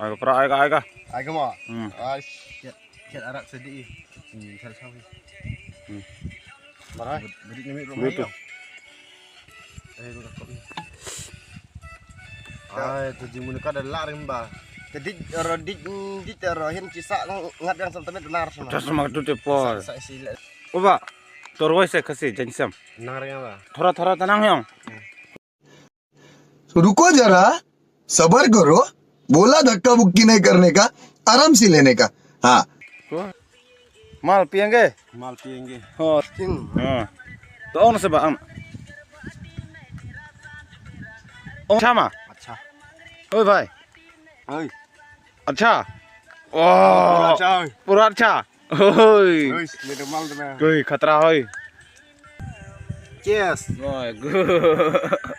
Ayo pra ayo. Ai kamu? Ai Kiat arak sedih. Cari sawi. mana? Beri nyemik rumah Betul. itu kok. Ai tu jimun ka ada larim ba. Jadi rodik rohin cisa ngat yang sampai benar sama. Terus mak tu pol. Sa sila. Oba. Torwai se kasi jansam. Nang yang ba. थोड़ा tenang yang. रुको जरा सबर करो बोला धक्का बुक्की नहीं करने का आराम से लेने का हाँ Mal piang ke? Mal piengge. Oh. To on se ba ang. Oh sama. Acha. Oi भाई. Oi. अच्छा. Oh. Acha. पूरा अच्छा. Oi. Oi, minum mal tu. Oi, खतरा होई. Cheers. Oi, good.